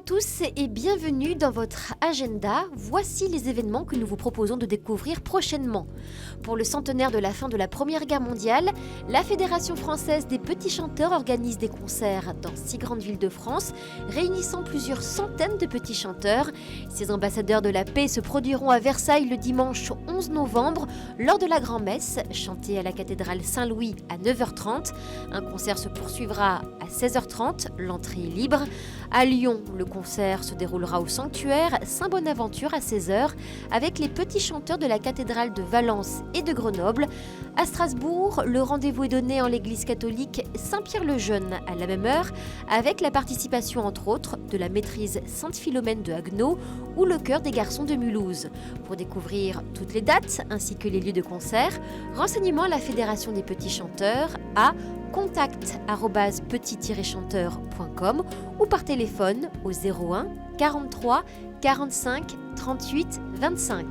tous et bienvenue dans votre agenda. Voici les événements que nous vous proposons de découvrir prochainement. Pour le centenaire de la fin de la Première Guerre mondiale, la Fédération française des petits chanteurs organise des concerts dans 6 grandes villes de France, réunissant plusieurs centaines de petits chanteurs. Ces ambassadeurs de la paix se produiront à Versailles le dimanche 11 novembre lors de la grand-messe, chantée à la cathédrale Saint-Louis à 9h30. Un concert se poursuivra à 16h30, l'entrée est libre. À Lyon, le concert se déroulera au sanctuaire Saint-Bonaventure à 16h avec les petits chanteurs de la cathédrale de Valence et de Grenoble. À Strasbourg, le rendez-vous est donné en l'église catholique Saint-Pierre-le-Jeune à la même heure avec la participation entre autres de la maîtrise Sainte-Philomène de Haguenau ou le chœur des garçons de Mulhouse. Pour découvrir toutes les dates ainsi que les lieux de concert, renseignements à la Fédération des petits chanteurs à contact@petit-chanteur.com ou par téléphone au 01 43 45 38 25.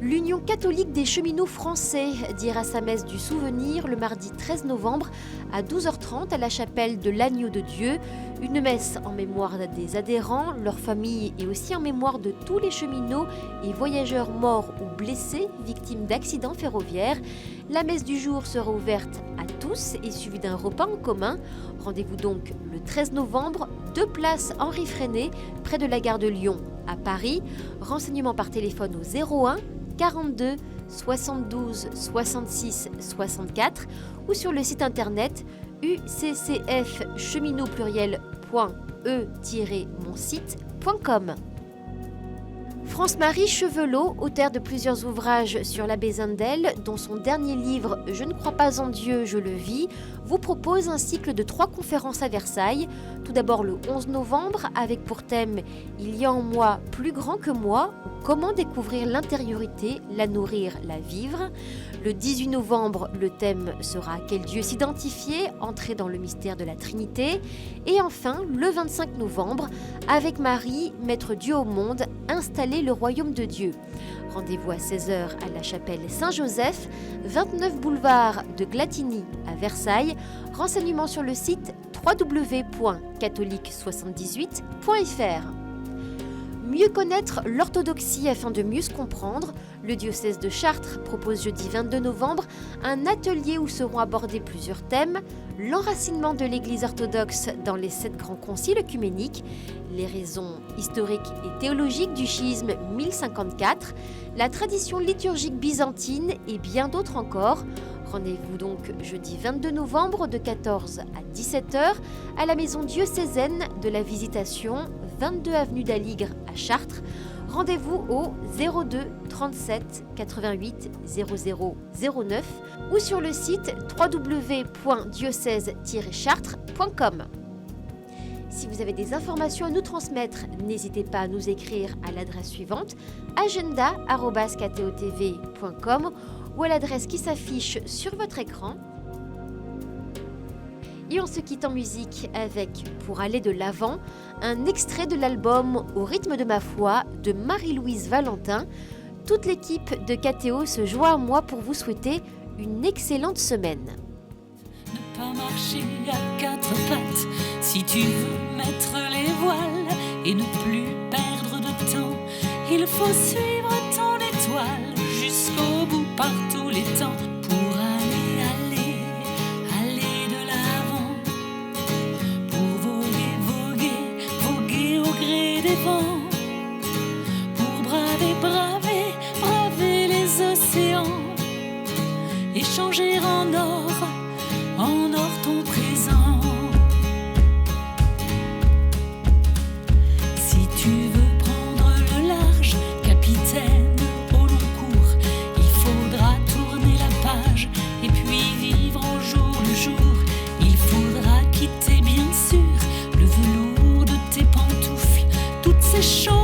L'Union catholique des cheminots français dira sa messe du souvenir le mardi 13 novembre à 12h30 à la chapelle de l'Agneau de Dieu. Une messe en mémoire des adhérents, leurs familles et aussi en mémoire de tous les cheminots et voyageurs morts ou blessés victimes d'accidents ferroviaires. La messe du jour sera ouverte à tous et suivie d'un repas en commun. Rendez-vous donc le 13 novembre, 2 places Henri Freinet, près de la gare de Lyon à Paris. Renseignements par téléphone au 01 42 72 66 64 ou sur le site internet uccfcheminotpluriel.e-monsite.com. France-Marie Chevelot, auteure de plusieurs ouvrages sur l'abbé Zundel, dont son dernier livre « Je ne crois pas en Dieu, je le vis », vous propose un cycle de 3 conférences à Versailles. Tout d'abord le 11 novembre, avec pour thème « Il y a en moi plus grand que moi » ou « Comment découvrir l'intériorité, la nourrir, la vivre ». Le 18 novembre, le thème sera « Quel Dieu s'identifier, entrer dans le mystère de la Trinité ». Et enfin, le 25 novembre, avec Marie, Maître Dieu au monde, installer le royaume de Dieu. Rendez-vous à 16h à la chapelle Saint-Joseph, 29 boulevard de Glatigny à Versailles. Renseignements sur le site www.catholique78.fr. Mieux connaître l'orthodoxie afin de mieux se comprendre, le diocèse de Chartres propose jeudi 22 novembre un atelier où seront abordés plusieurs thèmes: l'enracinement de l'Église orthodoxe dans les 7 grands conciles œcuméniques, les raisons historiques et théologiques du schisme 1054, la tradition liturgique byzantine et bien d'autres encore. Rendez-vous donc jeudi 22 novembre de 14 à 17h à la maison diocésaine de la Visitation, 22 avenue d'Aligre à Chartres. Rendez-vous au 02 37 88 00 09 ou sur le site www.diocèse-chartres.com. Si vous avez des informations à nous transmettre, n'hésitez pas à nous écrire à l'adresse suivante agenda@ktotv.com ou à l'adresse qui s'affiche sur votre écran. Et on se quitte en musique avec Pour aller de l'avant, un extrait de l'album Au rythme de ma foi de Marie-Louise Valentin. Toute l'équipe de KTO se joint à moi pour vous souhaiter une excellente semaine. Ne pas marcher à 4 pattes si tu veux mettre les voiles et ne plus perdre de temps. Il faut suivre ton étoile jusqu'au bout par tous les temps pour aller de l'avant, pour voguer au gré des vents, pour braver les océans et changer en or ton présent. Si tu veux prendre le large, capitaine au long cours, il faudra tourner la page et puis vivre au jour le jour. Il faudra quitter bien sûr le velours de tes pantoufles, toutes ces choses